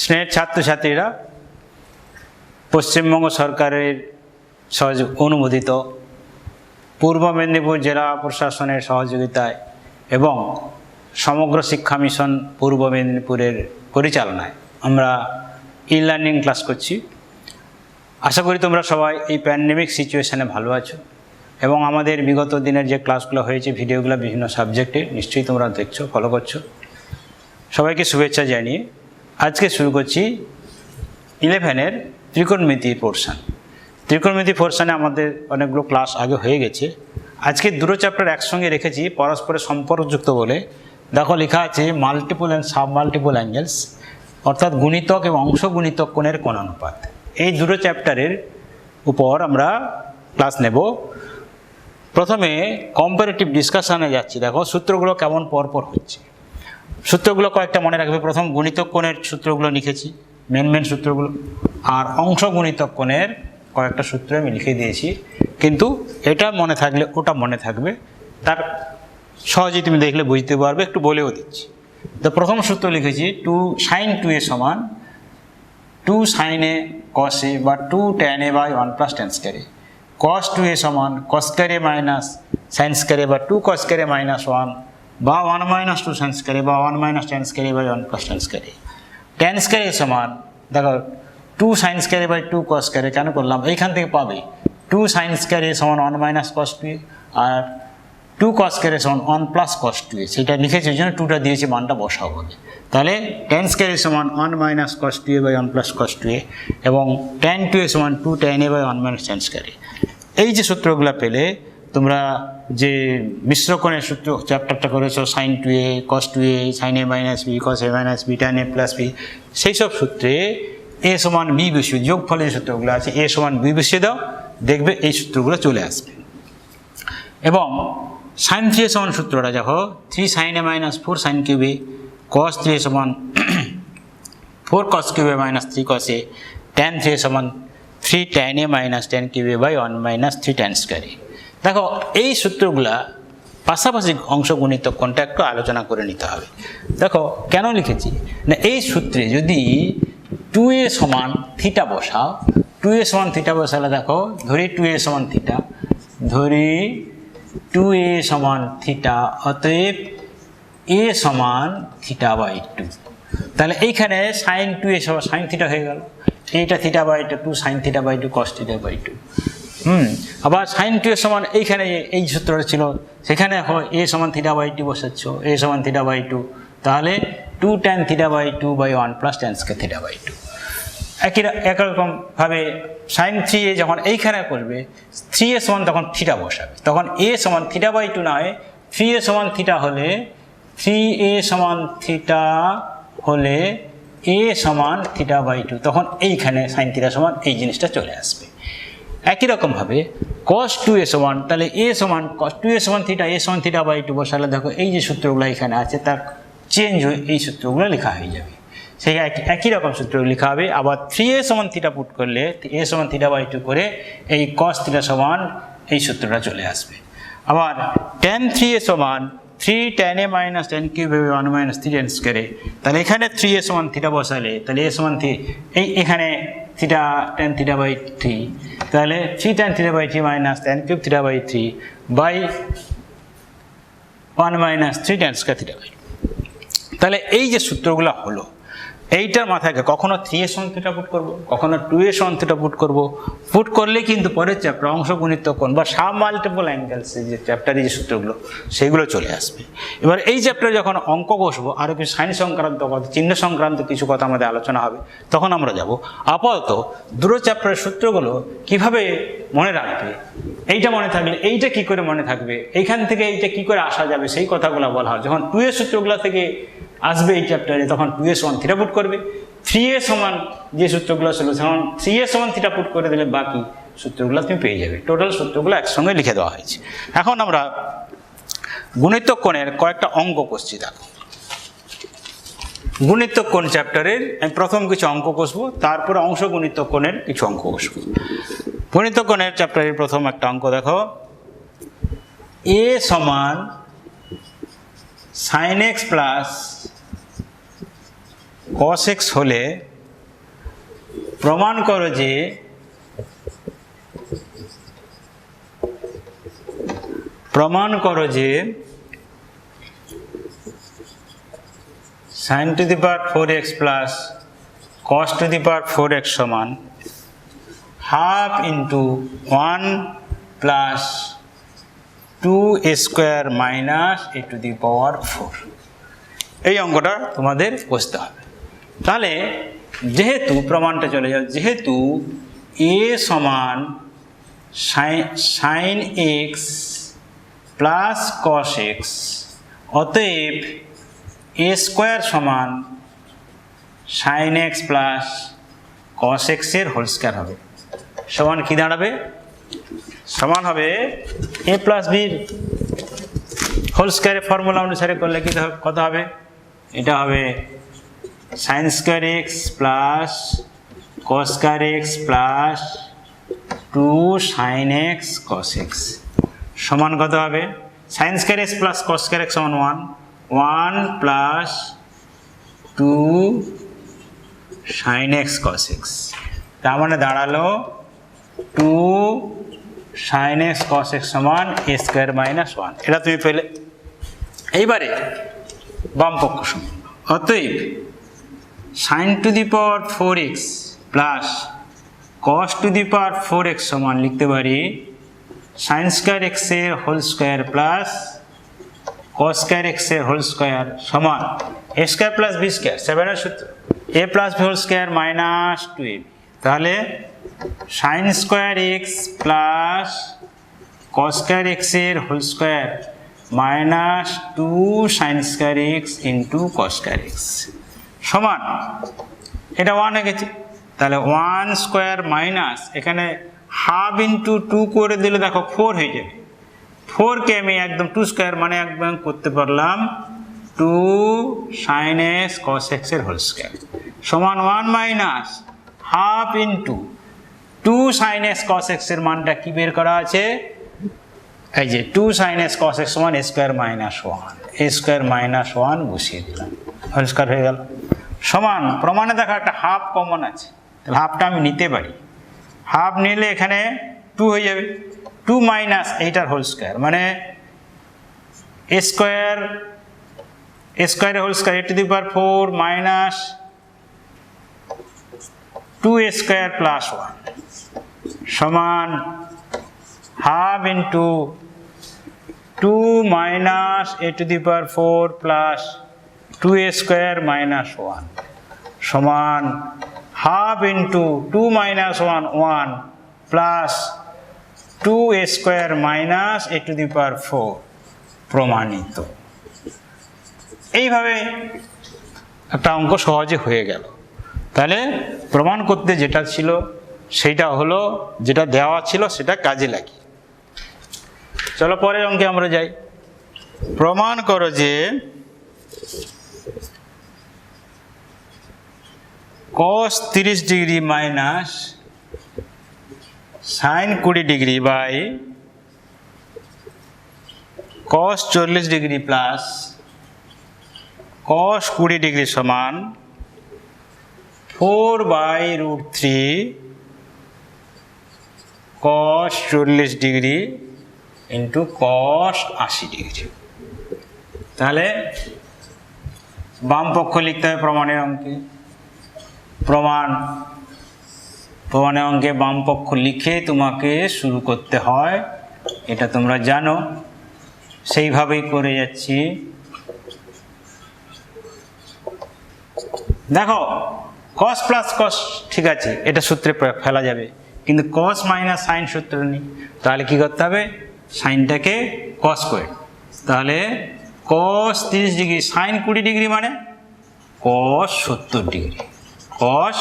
স্নেহের ছাত্রছাত্রীরা, পশ্চিমবঙ্গ সরকারের সহযোগ অনুমোদিত পূর্ব মেদিনীপুর জেলা প্রশাসনের সহযোগিতায় এবং সমগ্র শিক্ষা মিশন পূর্ব মেদিনীপুরের পরিচালনায় আমরা ই লার্নিং ক্লাস করছি। আশা করি তোমরা সবাই এই প্যান্ডেমিক সিচুয়েশানে ভালো আছো এবং আমাদের বিগত দিনের যে ক্লাসগুলো হয়েছে, ভিডিওগুলো বিভিন্ন সাবজেক্টে নিশ্চয়ই তোমরা দেখছো, ফলো করছো। সবাইকে শুভেচ্ছা জানিয়ে আজকে শুরু করছি 11-এর ত্রিকোণমিতি পোর্শন। ত্রিকোণমিতি পোর্শনে আমাদের অনেকগুলো ক্লাস আগে হয়ে গেছে। আজকে দুটো চ্যাপ্টার একসঙ্গে রেখেছি পরস্পরের সম্পর্কযুক্ত বলে। দেখো লেখা আছে multiple and sub multiple angles, অর্থাৎ গুণিতক এবং অংশগুণিতক কোণের কোণানুপাত। এই দুটো চ্যাপ্টারের উপর আমরা ক্লাস নেব। প্রথমে কম্পারেটিভ ডিসকাশনে যাচ্ছি। দেখো সূত্রগুলো কেমন পরপর হচ্ছে। সূত্রগুলো কয়েকটা মনে রাখবে। প্রথম গুণিতক কোণের সূত্রগুলো লিখেছি, মেন সূত্রগুলো, আর অংশগুণিতক কোণের কয়েকটা সূত্র আমি লিখে দিয়েছি, কিন্তু এটা মনে থাকলে ওটা মনে থাকবে, তার সহজেই তুমি দেখলে বুঝতে পারবে। একটু বলেও দিচ্ছি। তো প্রথম সূত্র লিখেছি 2 sin 2a সমান 2 sin a cos a বা 2 tan a by 1 plus tan square a। cos 2a সমান cos square a minus sin square a বা 2 cos স্কয়ার a মাইনাস 1 বা 1 মাইনাস 2 sin স্কয়ার a বা 1 minus tan square a by 1 plus tan square a। tan square a সমান দেখো 2 sin square a by 2 cos square a কেন করলাম, এইখান থেকে পাবে 2 sin স্কয়ার a সমান 1 মাইনাস cos 2a আর 2 cos স্কয়ার a সমান 1 প্লাস cos 2a। সেটা লিখেছি, ওই জন্য 2টা দিয়েছি, মানটা বসাও বলে। তাহলে tan স্কয়ার a সমান 1 minus cos 2a by 1 plus cos 2a এবং tan 2a সমান 2 tan a by 1 minus tan square a। এই যে সূত্রগুলো পেলে তোমরা যে মিশ্র কোণের সূত্র চ্যাপ্টারটা করেছো, sin 2a cos 2a sin a minus b cos a minus b tan a plus b, সেই সব সূত্রে a সমান b বসিয়ে, যোগফলের সূত্রগুলো আছে, a সমান b বসিয়ে দাও, দেখবে এই সূত্রগুলো চলে আসবে। এবং sin 3a সমান সূত্রটা দেখো 3 sin a minus 4 sin cube a, cos 3a সমান 4 cos cube a minus 3 cos a, tan 3a সমান 3 tan a minus tan cube a by 1 minus 3 tan square a। দেখো এই সূত্রগুলা পাশাপাশি অংশগুণিতক কোণটা একটু আলোচনা করে নিতে হবে। দেখো কেন লিখেছি না, এই সূত্রে যদি 2a সমান থিটা বসাও, 2a সমান থিটা বসালে দেখো ধরি 2a সমান থিটা, ধরি 2a সমান থিটা, অতএব a সমান থিটা বাই 2। তাহলে এইখানে sin 2a সমান sin থিটা হয়ে গেল, এইটা theta by 2 sin theta by 2 cos theta by 2। আবার sin 2a সমান এইখানে এই সূত্রটা ছিল, সেখানে a সমান থিটা বাই 2 বসাচ্ছ, a সমান থিটা বাই 2, তাহলে 2 tan theta by 2 by 1 plus tan square theta by 2। একইরকমভাবে sin 3a যখন এইখানে করবে 3a সমান তখন থিটা বসাবে, তখন a সমান থিটা বাই 2 না হয় 3a সমান থিটা হলে 3a সমান থিটা হলে a সমান থিটা বাই 2, তখন এইখানে sin থিটা সমান এই জিনিসটা চলে আসবে। একই রকমভাবে cos 2a সমান, তাহলে a সমান cos 2a সমান থিটা, a সমান থিটা বাই 2 বসালে দেখো এই যে সূত্রগুলো এখানে আছে তার চেঞ্জ হয়ে এই সূত্রগুলো লেখা হয়ে যাবে। সেই একই রকম সূত্র লেখা হবে। আবার 3a সমান থিটা পুট করলে a সমান থিটা বাই 2 করে এই cos থিটা সমান এই সূত্রটা চলে আসবে। আবার tan 3a সমান 3 tan a minus tan cube by 1 minus 3 tan square a। তাহলে এখানে 3a সমান থিটা বসালে তাহলে a সমান এই এখানে থিটা tan থিটা বাই 3, তাহলে 3 tan theta by 3 minus tan cube theta by 3 by 1 minus 3 tan square theta by. তাহলে এই যে সূত্রগুলো হলো, এইটার মাথায় কখনো 3a সমান থিটা পুট করবো, কখনো 2a সমান থিটা পুট করবো। পুট করলে কিন্তু পরের চ্যাপ্টার অংশগুণিতক কোণ বা সাব মাল্টিপল অ্যাঙ্গেলস যে চ্যাপ্টারে যে সূত্রগুলো সেগুলো চলে আসবে। এবার এই চ্যাপ্টারে যখন অঙ্ক বসবো, আরও কিছু সাইন সংক্রান্ত কথা, চিহ্ন সংক্রান্ত কিছু কথা আমাদের আলোচনা হবে, তখন আমরা যাব। আপাতত দুটো চ্যাপ্টারের সূত্রগুলো কিভাবে মনে রাখবে, এইটা মনে থাকলে এইটা কি করে মনে থাকবে, এইখান থেকে এইটা কি করে আসা যাবে, সেই কথাগুলো বলা হয়। যখন 2a সূত্রগুলো থেকে আসবে এই চ্যাপ্টারে, তখন 2a সমান থিটা পুট করবে, 3a সমান যে সূত্রগুলো ছিল তখন 3a সমান থিটা পুট করে দিলে বাকি সূত্রগুলো তুমি পেয়ে যাবে। টোটাল সূত্রগুলো একসঙ্গে লিখে দেওয়া হয়েছে। এখন আমরা গুণিতক কোণের কয়েকটা অঙ্ক করছি। দেখো গুণিতক কোণ চ্যাপ্টারের আমি প্রথম কিছু অঙ্ক কষবো, তারপরে অংশগুণিতক কোণের কিছু অঙ্ক কষবো। গুণিতক কোণের চ্যাপ্টারের প্রথম একটা অঙ্ক দেখো, a সমান sin x plus cos x হলে প্রমাণ করো যে sin to the power 4x plus cos to the power 4x সমান half into 1 plus 2 square minus a to the power 4। এই অঙ্কটা তোমাদের বুঝতে হবে। তাহলে যেহেতু প্রমাণটা চলে যাও, যেহেতু a সমান sin x plus cos x, অতএব a স্কোয়ার সমান sin x plus cos x এর হোল স্কোয়ার হবে। সমান কি দাঁড়াবে? সমান হবে a প্লাস b হোল স্কোয়ারের ফর্মুলা অনুসারে করলে কি কত হবে? এটা হবে sin square x plus cos square x plus 2 sin x cos x সমান কত হবে? sin square x plus cos square x সমান 1 plus 2 sin x cos x, তার মানে দাঁড়ালো 2 sin x cos x সমান a স্কোয়ার মাইনাস 1। এটা তুমি পেলে। এইবারে বাম পক্ষ সমান, অতএব sin to the power 4x plus cos to the power 4x সমান লিখতে পারি sin স্কোয়ার x এর whole square plus cos square x এর হোল স্কোয়ার সমান a square plus b square, 7 এর সূত্র, a plus b whole square minus 2ab। তাহলে sin square x plus cos square x এর whole square minus 2 sin square x into cos square x সমান, এটা 1 হয়ে গেছে। তাহলে 1 স্কোয়ার মাইনাস এখানে হাফ ইন্টু 2 করে দিলে দেখো 4 হয়ে যাবে। 4 কে আমি একদম 2 স্কোয়ার মানে একদম করতে পারলাম 2 sin x cos x এর হোল স্কোয়ার সমান 1 minus half into 2 sin x cos x এর মানটা কি বের করা আছে? এই যে 2 sin x cos x সমান a square minus 1, a square minus 1 বসিয়ে দিলাম, হোল স্কোয়ার হয়ে গেল। সমান প্রমাণে দেখো একটা হাফ কমন আছে, তাহলে হাফটা আমি নিতে পারি। হাফ নিলে এখানে 2 হয়ে যাবে, 2 মাইনাস এইটার হোল স্কোয়ার মানে a স্কোয়ার, a স্কোয়ারের whole square a to the power 4 minus 2a square plus 1 সমান half into 2 minus a to the power 4 plus 2a square minus 1 সমান half into 2 minus 1 plus 2a square minus a to the power 4 প্রমাণিত। এইভাবে একটা অঙ্ক সহজে হয়ে গেল। তাহলে প্রমাণ করতে যেটা ছিল সেইটা হলো, যেটা দেওয়া ছিল সেটা কাজে লাগি। চলো পরের অঙ্কে আমরা যাই। প্রমাণ করো যে cos 30 degree minus sin 20 degree by cos 40 degree plus cos 20 degree সমান 4/√3 cos 40 degree into cos 80 degree. তাহলে বাম পক্ষ লিখতে হবে প্রমাণের অঙ্কে। প্রমাণের অঙ্কে বাম পক্ষ লিখে তোমাকে শুরু করতে হয়, এটা তোমরা জানো, সেইভাবেই করে যাচ্ছি। দেখো cos প্লাস cos ঠিক আছে, এটা সূত্রে ফেলা যাবে, কিন্তু cos মাইনাস সাইন সূত্র নেই। তাহলে কি করতে হবে? সাইনটাকে cos করে, তাহলে cos 30 ডিগ্রি সাইন 20 ডিগ্রি মানে cos 70 degree, cos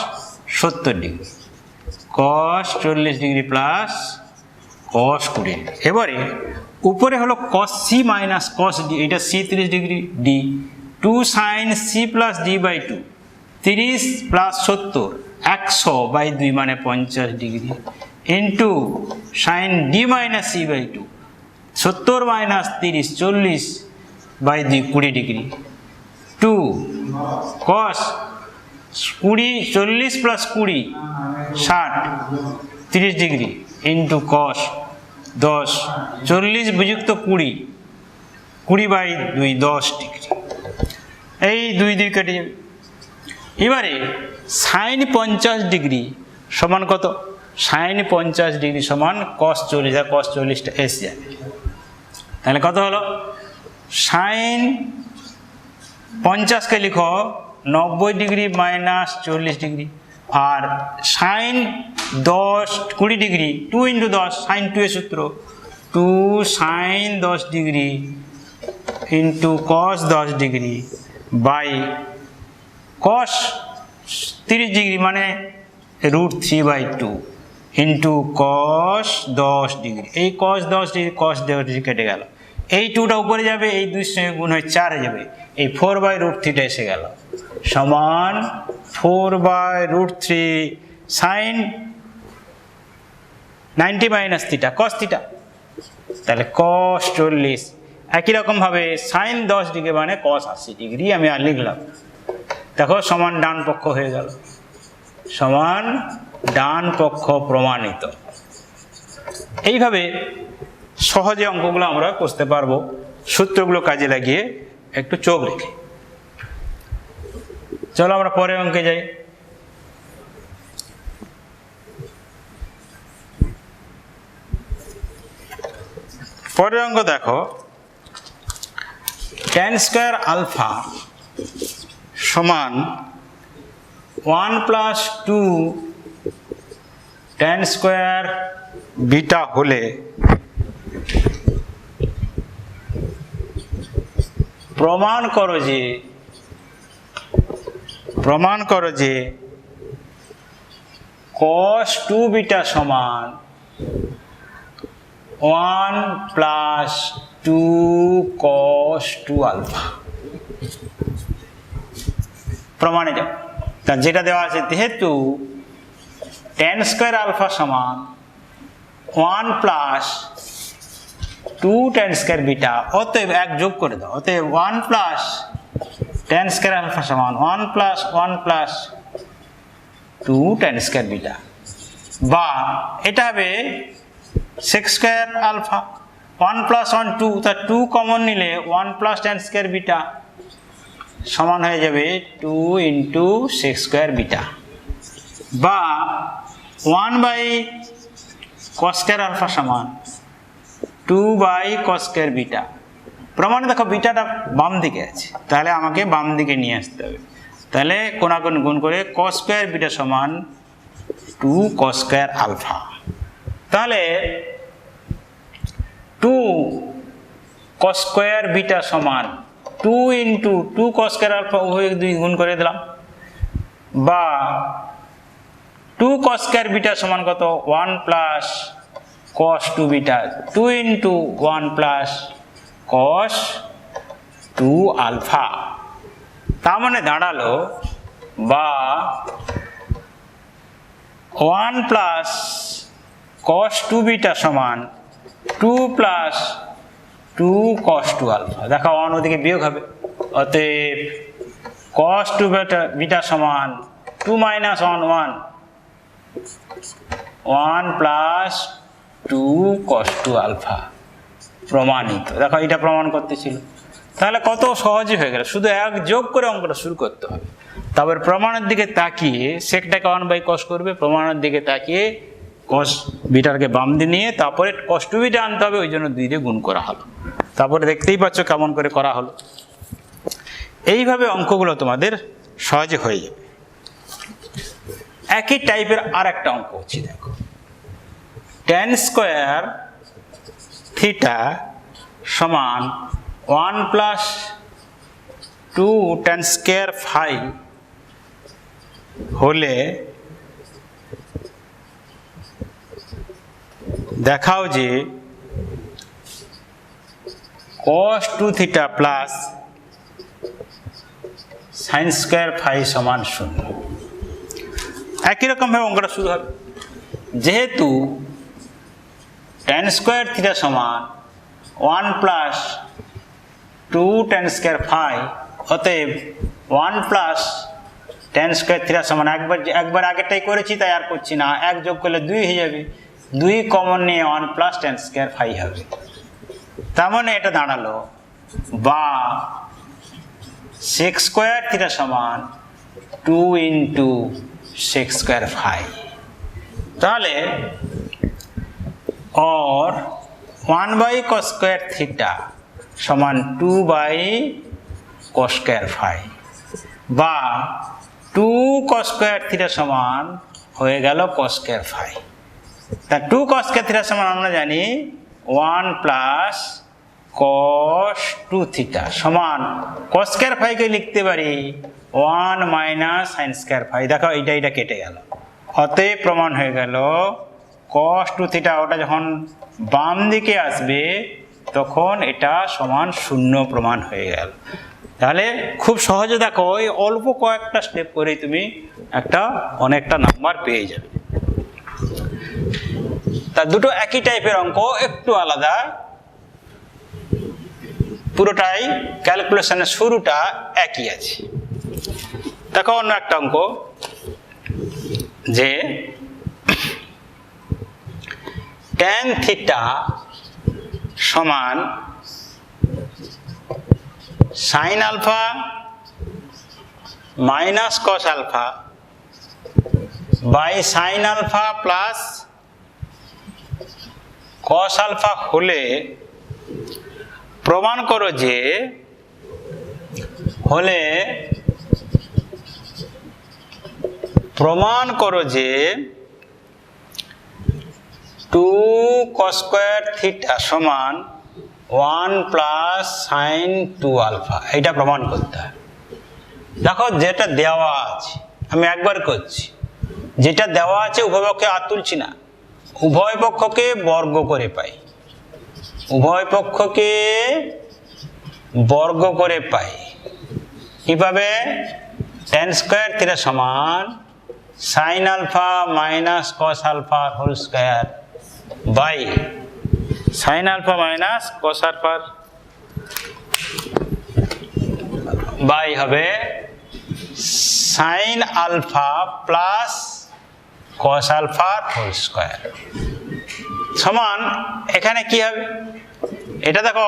70 degree, cos 40 degree plus cos 20 degree. এবারে উপরে হলো cos c minus cos d, এটা c 30 degree d, 2 sin c plus d by 2, 30 plus 70 100/2 মানে 50 degree into sine d minus c by 2, 70 minus 30 40/2 20 degree, 2 cos 40 plus 20 60 30 degree into cos 10 40 বিযুক্ত 20 20/2 10 degree. এই 2 কেটে যাবে। এবারে sign 50 degree সমান কত? Sign 50 degree সমান কস 40, আর কস 40টা এসে যাবে। তাহলে কত হলো? সাইন 50কে লিখো 90 ডিগ্রি মাইনাস 40 ডিগ্রি, আর সাইন 20 ডিগ্রি 2 ইন্টু 10 সাইন 2 এর সূত্র 2 sine 10 degree into cos 10 degree by cos 30 degree মানে √3/2 ইন্টু কস 10 ডিগ্রি। এই কস 10 ডিগ্রি কস 10 ডিগ্রি কেটে গেল, এই 2টা উপরে যাবে, এই 2 সঙ্গে গুণ হয়ে 4 হয়ে যাবে, এই 4/√3 এসে গেল সমান 4/√3 sine 90 minus theta cos theta. তাহলে কস 40 একই রকমভাবে সাইন 10 ডিগ্রি মানে কস 80 ডিগ্রি আমি আর লিখলাম। দেখো সমান ডান পক্ষ হয়ে গেল, সমান ডান পক্ষ প্রমাণিত। এইভাবে সহজে অঙ্কগুলো আমরা করতে পারবো সূত্রগুলো কাজে লাগিয়ে একটু চোখ রেখে। চলো আমরা পরের অঙ্কে যাই। পরের অঙ্ক দেখো, tan স্কয়ার আলফা সমান 1 প্লাস 2 tan স্কয়ার বিটা হলে প্রমাণ করো যে cos 2 বিটা সমান 1 প্লাস 2 cos 2 আলফা। প্রমাণে যাও। তা যেটা দেওয়া আছে, যেহেতু tan স্কয়ার আলফা সমান 1 প্লাস 2 tan স্কয়ার বিটা, অতএব এক যোগ করে দাও, অতএব 1 প্লাস tan স্কয়ার আলফা সমান 1 plus 1 plus 2 tan square beta, বা এটা হবে sec স্কয়ার আলফা 1 প্লাস 1 2, তা 2 কমন নিলে 1 প্লাস tan স্কয়ার বিটা সমান হয়ে যাবে 2 ইন্টু sec স্কয়ার বিটা, বা 1/cos স্কয়ার আলফা সমান 2/cos স্কয়ার বিটা। প্রমাণে দেখো বিটাটা বাম দিকে আছে, তাহলে আমাকে বাম দিকে নিয়ে আসতে হবে। তাহলে কোণাগুণ গুণ করে cos স্কয়ার বিটা সমান 2 cos স্কয়ার আলফা। তাহলে 2 cos স্কয়ার বিটা সমান 2 ইন্টু 2 cos স্কয়ার আলফা উভয় 2 গুণ করে দিলাম, বা 2 cos স্কয়ার বিটা সমান কত? 1 plus cos 2 beta 2 into 1 plus cos 2 alpha. তার মানে দাঁড়ালো, বা 1 প্লাস cos 2 বিটা সমান 2 প্লাস 2 cos 2 আলফা। দেখো 1 ওদিকে বিয়োগ হবে, অতএব cos 2 বিটা সমান 2 মাইনাস 1 1 প্লাস 2 cos 2 আলফা। প্রমাণিত। দেখো এটা প্রমাণ করতে ছিল, তাহলে কত সহজই হয়ে গেল। শুধু এক যোগ করে অঙ্কটা শুরু করতে হবে, তারপর প্রমাণের দিকে তাকিয়ে সেকটাকে 1/cos করবে, প্রমাণের দিকে তাকিয়ে cos বিটাকে বাম দিয়ে নিয়ে তারপরে cos 2 বিটা আনতে হবে, ওই জন্য 2 দিয়ে গুণ করা হলো। তারপরে দেখতেই পাচ্ছ কেমন করে করা হলো। এইভাবে অঙ্কগুলো তোমাদের সহজে হয়ে যাবে। একই টাইপের আর একটা অঙ্ক হচ্ছে, দেখো tan স্কয়ার থিটা সমান 1 প্লাস 2 tan স্কয়ার ফাই হলে দেখাও যে cos 2 theta plus sin square phi সমান 0। একই রকম ভাবে অঙ্কটা শুরু হবে। যেহেতু tan স্কয়ার থিটা সমান 1 প্লাস 2 tan স্কয়ার ফাই, অতএব 1 প্লাস টেন স্কোয়ার থিটা সমান একবার আগেরটাই করেছি তাই আর করছি না, 1 যোগ করলে 2 হয়ে যাবে, 2 কমন নিয়ে 1 প্লাস টেন স্কোয়ার ফাই হবে। তার মানে এটা দাঁড়ালো বা সেক স্কোয়ার থিটা সমান 2 ইন্টু সেক স্কোয়ার ফাই। তাহলে और 1 बाई कॉस स्क्वायर थीटा समान 2 बाई कॉस स्क्वायर फाई বা 2 कॉस स्क्वायर थीटा समान হয়ে গেল कॉस स्क्वायर फाई। তা 2 कॉस स्क्वायर थीटा समान আমরা জানি 1 প্লাস कॉस 2 थीटा समान कॉस स्क्वायर फाई কে লিখতে পারি 1 মাইনাস sin স্কয়ার ফাই। দেখো এটা কেটে গেল, অতএব প্রমাণ হয়ে গেল cos 2 থিটা ওটা যখন বাম দিকে আসবে তখন এটা সমান 0 প্রমাণ হয়ে গেল। তাহলে খুব সহজে দেখো এই অল্প কয়েকটা স্টেপ করেই তুমি অনেকটা নাম্বার পেয়ে যাবে। তা দুটো একই টাইপের অঙ্ক, একটু আলাদা, পুরোটাই ক্যালকুলেশনের শুরুটা একই আছে। দেখো অন্য একটা অঙ্ক যে tan থিটা সমান sin alpha minus cos alpha by sin alpha plus cos alpha হলে প্রমাণ করো যে 2 cos স্কয়ার থিটা সমান 1 প্লাস sin 2 আলফা। এটা প্রমাণ করতে হয়। দেখো যেটা দেওয়া আছে আমি একবার করছি, যেটা দেওয়া আছে উভয় পক্ষে আর তুলছি না, উভয় পক্ষকে বর্গ করে পাই, উভয় পক্ষকে বর্গ করে পাই কিভাবে? tan স্কয়ার থিটা সমান sin alpha minus cos alpha whole square by sin alpha minus cos alpha by হবে sin alpha plus cos alpha whole square সমান এখানে কি হবে? এটা দেখো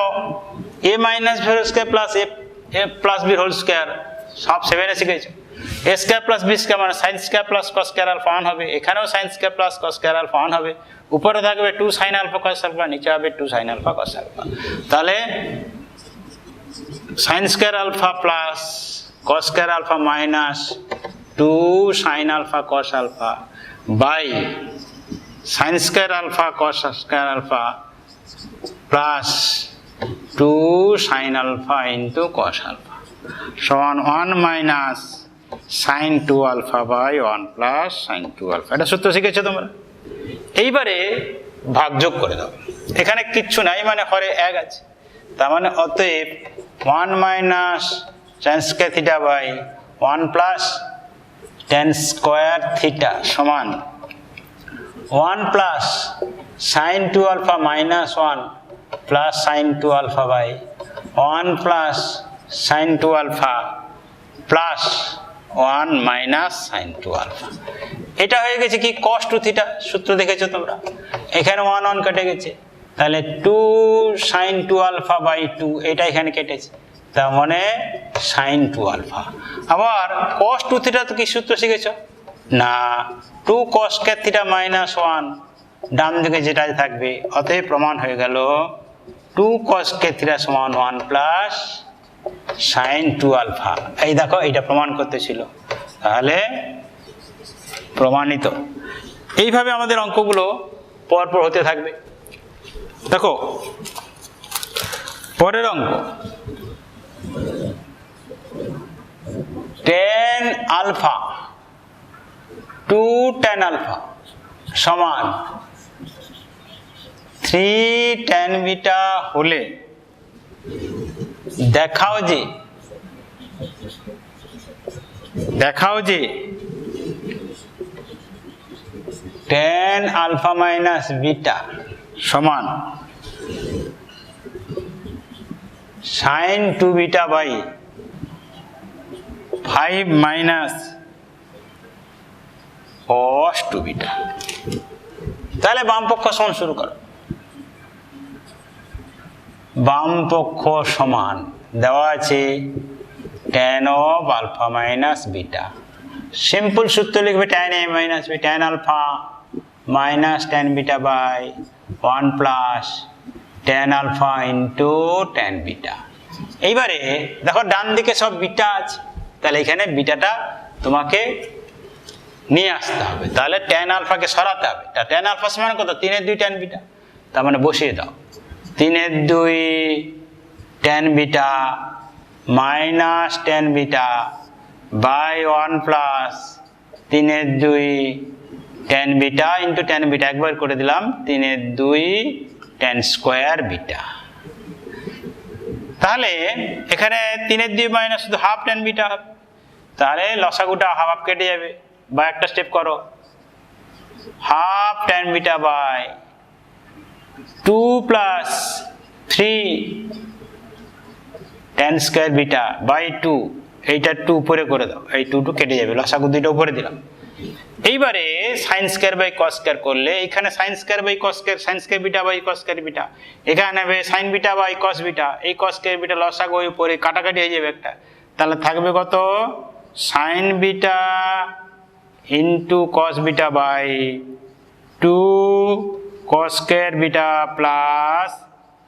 a minus b whole square plus a plus b whole square সব 7 এ শিখেছো। a square plus b square মানে sin square plus cos square alpha 1 হবে, এখানেও sin square plus cos square alpha 1 হবে, উপরে থাকবে 2 sin আলফা cos আলফা, নিচে হবে 2 sin আলফা cos আলফা। তাহলে sin square alpha plus cos square alpha minus 2 sin alpha cos alpha by sin square alpha cos square alpha plus 2 sin alpha into cos alpha সমান 1 minus sin 2 alpha by 1 plus sin 2 alpha. এটা সূত্র শিখেছো তোমরা। এইবারে ভাগযোগ করে দাও, এখানে কিচ্ছু নাই মানে হরে 1 আছে, তার মানে অতএব 1 minus tan square theta by 1 plus tan square theta সমান 1 plus sin 2 alpha minus 1 plus sin 2 alpha by 1 plus sin 2 alpha plus 1 minus sin 2 alpha. এটা হয়ে গেছে কি cos 2 থিটা, সূত্র দেখেছো তোমরা, এখানে 1 1 কেটে গেছে, তাহলে 2 sin 2 আলফা বাই 2 এটা এখানে কেটেছে, তার মানে sin 2 আলফা। আবার cos 2 থিটা তো কি সূত্র শিখেছো না, 2 cos স্কয়ার থিটা মাইনাস 1 ডান দিকে যেটা থাকবে, অতএব প্রমাণ হয়ে গেল 2 cos স্কয়ার থিটা সমান 1 প্লাস sin 2 আলফা। এই দেখো এটা প্রমাণ করতে ছিল, তাহলে প্রমাণিত। এইভাবে আমাদের অঙ্কগুলো পরপর হতে থাকবে। দেখো পরের অঙ্ক, tan আলফা 2 tan আলফা সমান 3 tan বিটা হলে দেখাও যে tan আলফা মাইনাস বিটা সমান sin 2 beta by 5 minus cos 2 beta. তাহলে বাম পক্ষ সমান শুরু করো। বাম পক্ষ সমান দেওয়া আছে tan of alpha minus beta। Simple সূত্র লিখবে tan a minus b tan alpha minus tan beta by 1 plus tan alpha into tan beta। এইবারে দেখো ডান দিকে সব বিটা আছে, তাহলে এখানে বিটাটা তোমাকে নিয়ে আসতে হবে, তাহলে tan আলফাকে সরাতে হবে। tan আলফা সমান কত? 3/2 tan বিটা। তার মানে বসিয়ে দাও 3/2 tan beta minus tan beta by 1 plus 3/2 tan beta into tan beta, একবার করে দিলাম 3/2 tan স্কোয়ার বিটা। তাহলে এখানে 3/2 মাইনাস শুধু হাফ tan বিটা হবে, তাহলে লসাগুটা হাফ হাফ কেটে যাবে, বা একটা স্টেপ করো half tan beta by 2 plus 3 tan square beta by 2, এইটা 2 উপরে করে দাও, এই 2 কেটে যাবে, লসাগু দুইটা উপরে দিলাম। এইবারে sine square by cos square করলে এখানে sine square by cos square, sine square beta by cos square beta, এখানে হবে sine beta by cos beta, এই কস স্কয়ার বিটা লসাগু উপরে কাটাকাটি হয়ে যাবে একটা, তাহলে থাকবে কত? Sine beta into cos beta by 2 cos square beta plus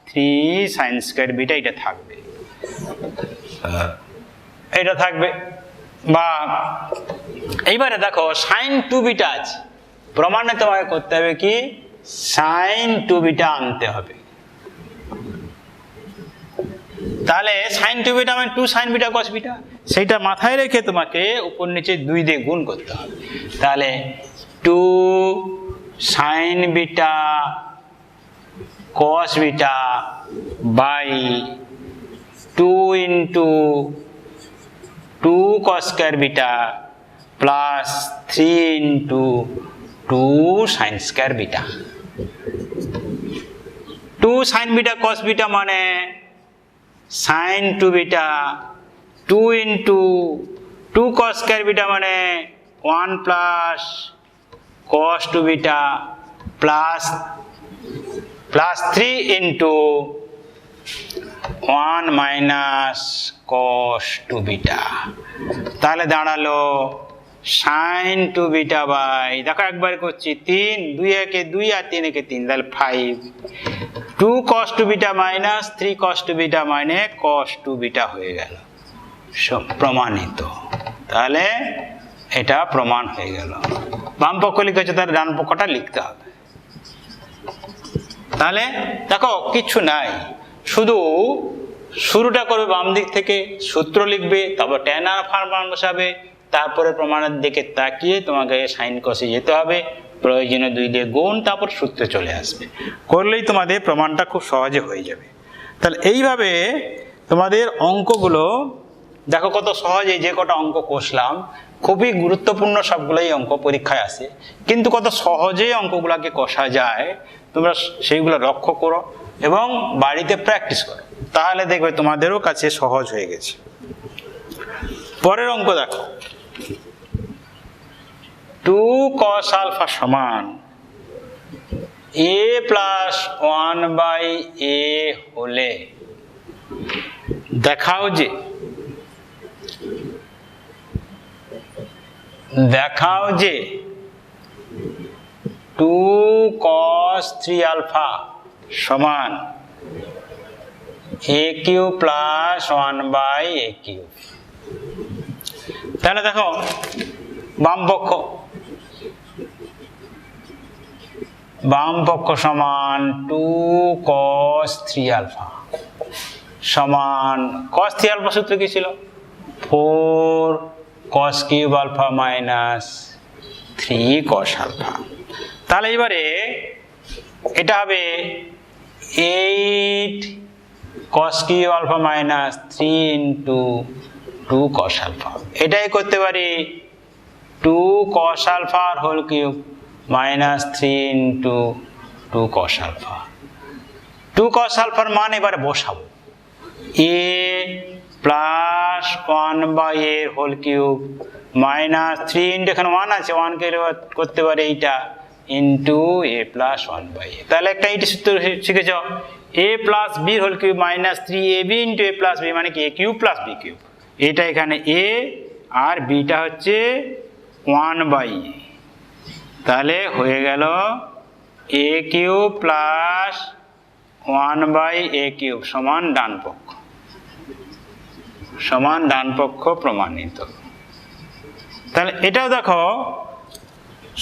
3 sine square beta, এটা থাকবে, এটা থাকবে। বা এইবারে দেখো সাইন 2 বিটা আছে, প্রমাণে তোমাকে করতে হবে কি সাইন 2 বিটা আনতে হবে। তাহলে সাইন 2 বিটা মানে 2 সাইন বিটা কস বিটা, সেইটা মাথায় রেখে তোমাকে উপর নিচে 2 দিয়ে গুণ করতে হবে। তাহলে 2 sine beta cos beta by 2 into 2 cos square beta plus 3 into 2 sine square beta. 2 sine beta cos beta মানে sine 2 beta, 2 into 2 cos square beta মানে 1 plus cos 2 beta plus 3 into 1 minus cos 2 beta. তাহলে দাঁড়ালো sign 2 beta by, দেখো একবার করছি 3, 2 একে 2 আর 3 একে 3, তাহলে 5, 2 cos 2 beta minus 3 cos 2 beta মানে cos 2 বিটা হয়ে গেল, প্রমাণিত। তাহলে এটা প্রমাণ হয়ে গেল। বাম পক্ষ লিখেছে, তাহলে ডান পক্ষটা লিখতে হবে। তাহলে দেখো কিচ্ছু নাই, শুধু শুরুটা করবে বাম দিক থেকে, সূত্র লিখবে, তারপর tan আলফার মান বসাবে, তারপরে প্রমাণের দিকে তাকিয়ে তোমাকে সাইন কসে যেতে হবে, প্রয়োজনে 2 দিয়ে গুণ, তারপর সূত্রে চলে আসবে, করলেই তোমাদের প্রমাণটা খুব সহজে হয়ে যাবে। তাহলে এইভাবে তোমাদের অঙ্কগুলো দেখো কত সহজে, যে কটা অঙ্ক কষলাম খুবই গুরুত্বপূর্ণ, সবগুলোই অঙ্ক পরীক্ষায় আসে, কিন্তু কত সহজেই অঙ্কগুলোকে কষা যায় তোমরা সেইগুলো লক্ষ্য করো এবং বাড়িতে প্র্যাকটিস করো, তাহলে দেখবে তোমাদেরও কাছে সহজ হয়ে গেছে। পরের অঙ্ক দেখো, 2 cos আলফা সমান a প্লাস 1/a হলে দেখাও যে 2 cos 3 আলফা সমান a cube plus 1/a cube. তাহলে দেখো বাম পক্ষ সমান 2 cos 3 আলফা সমান, cos 3 আলফা সূত্র কি ছিল? 4 cos cube alpha minus 3 cos alpha. তাহলে এবারে এটা হবে 8 cos cube alpha minus 3 into 2 cos alpha. এটাই করতে পারি 2 cos alpha whole cube minus 3 into 2 cos alpha. 2 cos আলফার মান এবারে বসাবো, a plus 1/a whole cube minus 3 into এখানে 1 আছে, 1 কে করতে পারে এইটা ইন্টু a প্লাস 1/a। তাহলে একটা এইটা সূত্র শিখেছ, a plus b whole cube minus 3ab into a plus b মানে কি a cube plus b cube. এটা এখানে a আর bটা হচ্ছে 1/a, তাহলে হয়ে গেল a cube plus 1/a cube সমান ডান পক্ষ, সমান ডান পক্ষ প্রমাণিত। তাহলে এটাও দেখো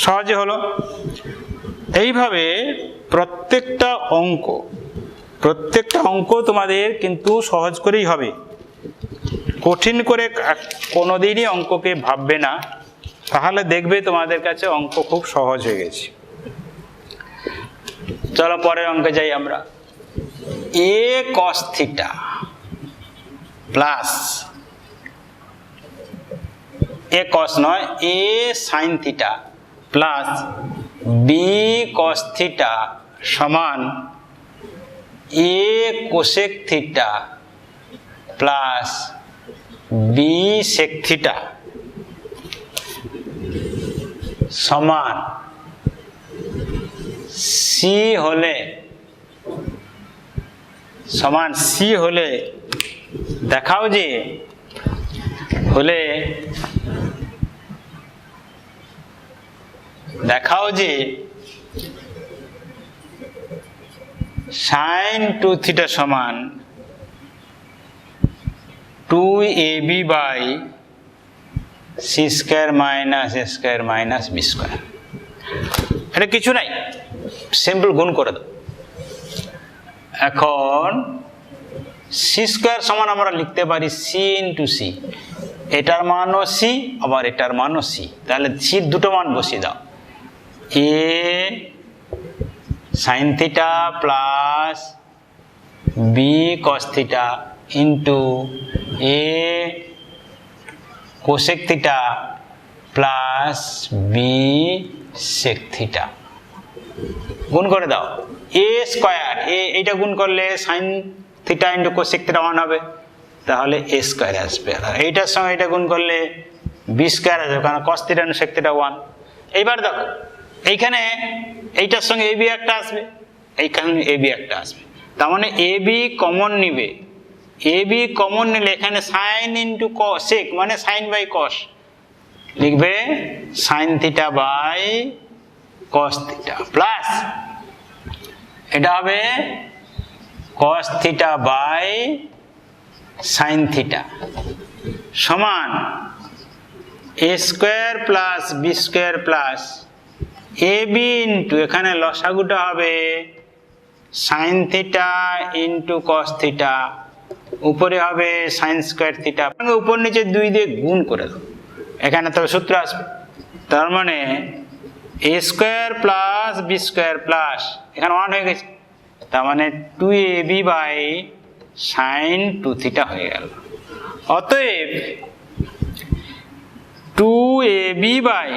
সহজে হলো। এইভাবে প্রত্যেকটা অঙ্ক তোমাদের কিন্তু সহজ করেই হবে, কঠিন করে কোনোদিনই অঙ্ককে ভাববে না, তাহলে দেখবে তোমাদের কাছে অঙ্ক খুব সহজ হয়ে গেছে। চলো পরের অঙ্কে যাই আমরা। a cos theta plus a cos নয় a sin theta plus b cos theta সমান a cosec theta plus b sec theta সমান c হলে দেখাও যে sin 2 থিটা সমান 2ab by c square minus a square minus b square. এটা কিছু নাই, সিম্পল গুণ করে দাও। এখন c স্কয়ার সমান আমরা লিখতে পারি c ইন্টু c, এটার মানও c আবার এটার মানও c, তাহলে c দুটো মান বসিয়ে দাও। a sin theta plus b cos theta into a cosec theta plus b sec theta গুণ করে দাও। a স্কয়ার এইটা গুণ করলে sin theta into cosec theta 1 হবে, তাহলে a স্কয়ার আসবে। আর এইটার সঙ্গে এটা গুণ করলে b স্কয়ার আসবে, কারণ cos theta into sec theta 1। এইবার দেখো এইখানে এইটার সঙ্গে ab একটা আসবে, এইখানে ab একটা আসবে, তার মানে ab কমন নিবে। ab কমন নিলে এখানে sin ইন্টু sec মানে sin বাই cos লিখবে sin theta by cos theta plus এটা হবে cos theta by sin theta সমান a square plus b square plus ab into এখানে লসাগুটা হবে sin theta into cos theta, উপরে হবে sin স্কয়ার থিটা, উপর নিচে 2 দিয়ে গুণ করে দাও, এখানে তবে সূত্র আসবে। তার মানে a square plus b square plus এখানে 1 হয়ে গেছে, তার মানে 2ab বাই sin 2 থিটা হয়ে গেল। অতএব 2ab বাই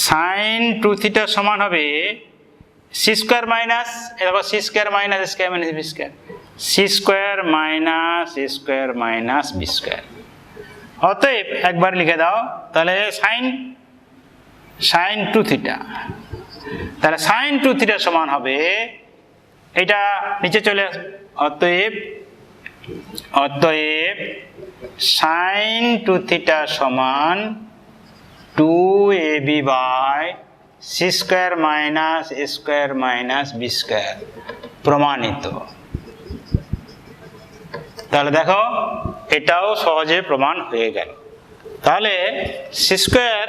sin 2 থিটা সমান হবে c স্কয়ার মাইনাস এরপর c square minus a square minus b square, c square minus a square minus b square. অতএব একবার লিখে দাও, তাহলে sin 2 থিটা, তাহলে sin 2 থিটা সমান হবে এটা নিচে চলে আসবে। অতএব sin 2 থিটা সমান 2ab by c square minus a square minus b square প্রমাণিত। তাহলে দেখো এটাও সহজে প্রমাণ হয়ে গেল। তাহলে c স্কয়ার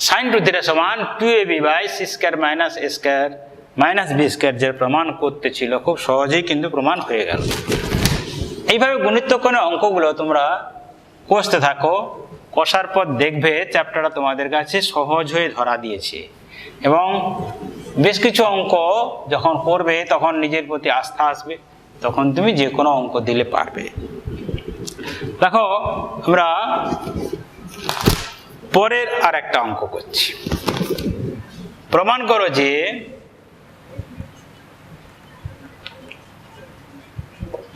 sin 2 থিটা সমান 2ab by c square minus a square minus b square যে প্রমাণ করতে ছিল খুব সহজেই কিন্তু প্রমাণ হয়ে গেল। এইভাবে গণিতজ্ঞানের অঙ্কগুলো তোমরা কষতে থাকো, কষার পর দেখবে চ্যাপ্টারটা তোমাদের কাছে সহজ হয়ে ধরা দিয়েছে, এবং বেশ কিছু অঙ্ক যখন করবে তখন নিজের প্রতি আস্থা আসবে, তখন তুমি যে কোনো অঙ্ক দিলে পারবে। দেখো আমরা পরের আর একটা অঙ্ক করছি। প্রমাণ করো যে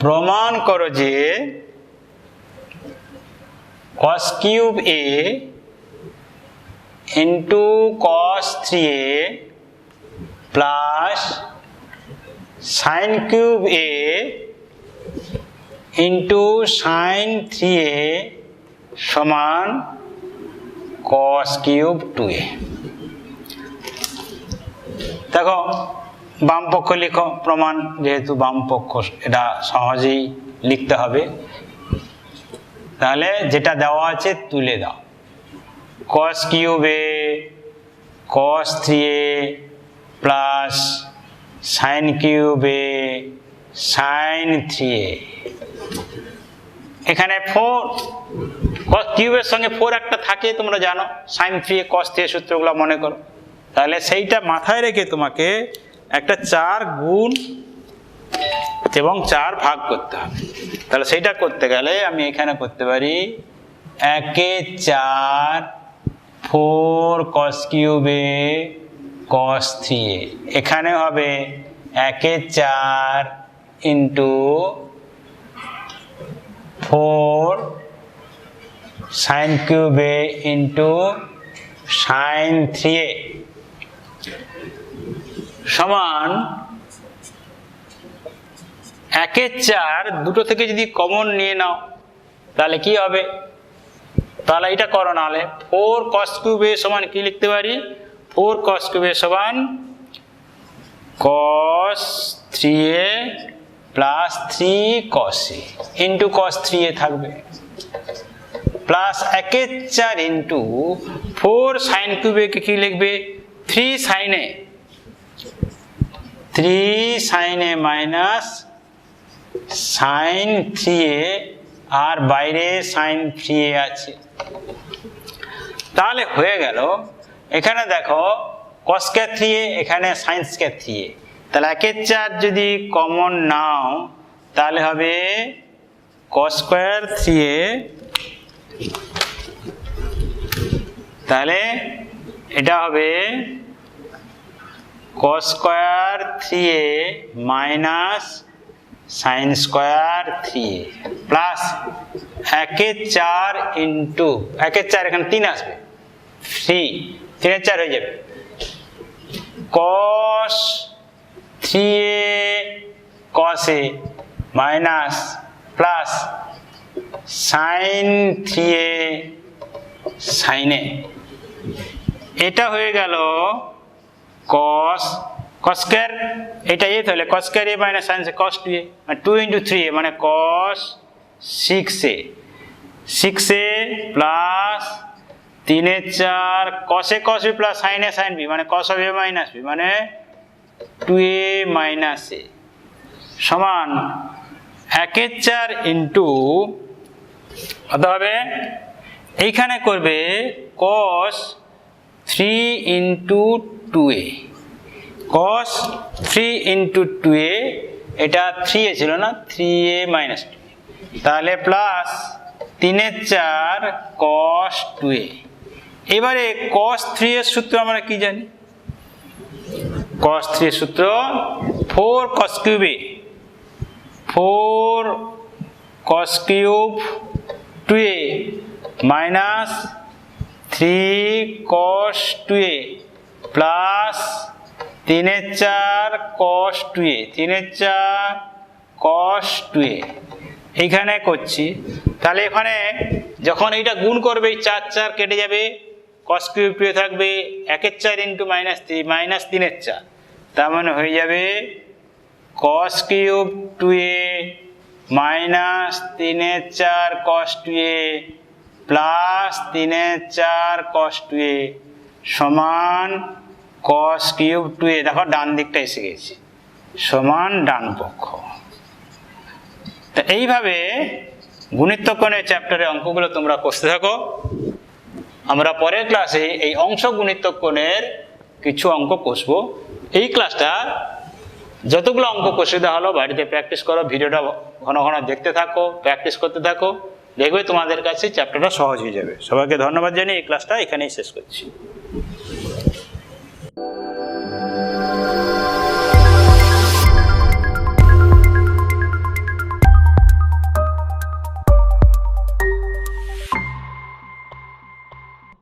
প্রমাণ করো যে cos cube a into cos 3a plus sin cube a into sin 3a সমান cos কিউব 2a। দেখো বাম পক্ষ লিখো, প্রমাণ যেহেতু বাম পক্ষ এটা সহজেই লিখতে হবে। তাহলে যেটা দেওয়া আছে তুলে দাও, cos cube a cos 3a plus sin cube a sin 3a। এখানে 4 cos কিউবের সঙ্গে 4 একটা থাকে তোমরা জানো, sin 3a cos 3a সূত্রগুলো মনে করো। তাহলে সেইটা মাথায় রেখে তোমাকে একটা 4 গুণ এবং 4 ভাগ করতে হবে। তাহলে সেইটা করতে গেলে আমি এখানে করতে পারি 1 4 4 cos cube a cos 3a, এখানে হবে 1 4 into 4 sin cube a into sin 3a সমান 1 4 দুটো থেকে যদি কমন নিয়ে নাও তাহলে কি হবে? তাহলে এটা করো, নাহলে 4 cos কিউব a সমান কি লিখতে পারি? 4 cos কিউব a সমান cos 3a plus 3 cos a into cos 3a থাকবে plus 1 4 into 4 sin cube a কে কি লিখবে? 3 sin a, 3 sin a minus sin 3a, আর বাইরে sin 3a আছে। তাহলে হয়ে গেল, এখানে দেখো cos স্কয়ার 3a, এখানে sin স্কয়ার 3a। তাহলে 1 4 যদি কমন নাও তাহলে হবে cos স্কয়ার 3a, তাহলে এটা হবে cos square 3a minus sin square 3a plus 1 4 into 1 4 এখানে 3 আসবে, 3 4 হয়ে যাবে cos 3a cos a minus plus sin 3a sin a। এটা হয়ে গেল cos স্কয়ার, এটা এই তাহলে cos square a minus sin cos 2a, 2 into 3a মানে cos 6a, 6a plus 3 4 cos a cos b plus sin a sin b মানে cos of a minus b মানে 2a minus a সমান 1 4 into কত হবে? এইখানে করবে cos 3 into 2a, cos 3 into 2a, এটা 3a ছিল না, 3a মাইনাস 2a, তাহলে প্লাস 3 4 cos 2a। এবারে cos 3 এর সূত্র আমরা কি জানি? cos 3 এর সূত্র 4 cos cube a, 4 cos cube 2a minus 3 cos 2a plus 3 4 cos 2a, 3 4 cos 2a এইখানে করছি। তাহলে এখানে যখন এইটা গুণ করবে 4 4 কেটে যাবে, cos কিউব 2a থাকবে 1 4 ইন্টু মাইনাস 3 মাইনাস 3 4, তার মানে হয়ে যাবে cos cube 2a minus 3 4 cos 2a plus 3 4 cos 2a সমান cos কিউব 2a। দেখো ডান দিকটা এসে গেছে, সমান ডান পক্ষ। তো এইভাবে গুণিতক কোণের চ্যাপ্টারে অঙ্কগুলো তোমরা কষতে থাকো। আমরা পরের ক্লাসে এই অংশ গুণিতক কোণের কিছু অঙ্ক কষবো। এই ক্লাসটা যতগুলো অঙ্ক কষে দেওয়া হলো বাড়িতে প্র্যাকটিস করো, ভিডিওটা ঘন ঘন দেখতে থাকো, প্র্যাকটিস করতে থাকো, দেখবে তোমাদের কাছে চ্যাপ্টারটা সহজ হয়ে যাবে। সবাইকে ধন্যবাদ জানিয়ে এই ক্লাসটা এখানেই শেষ করছি।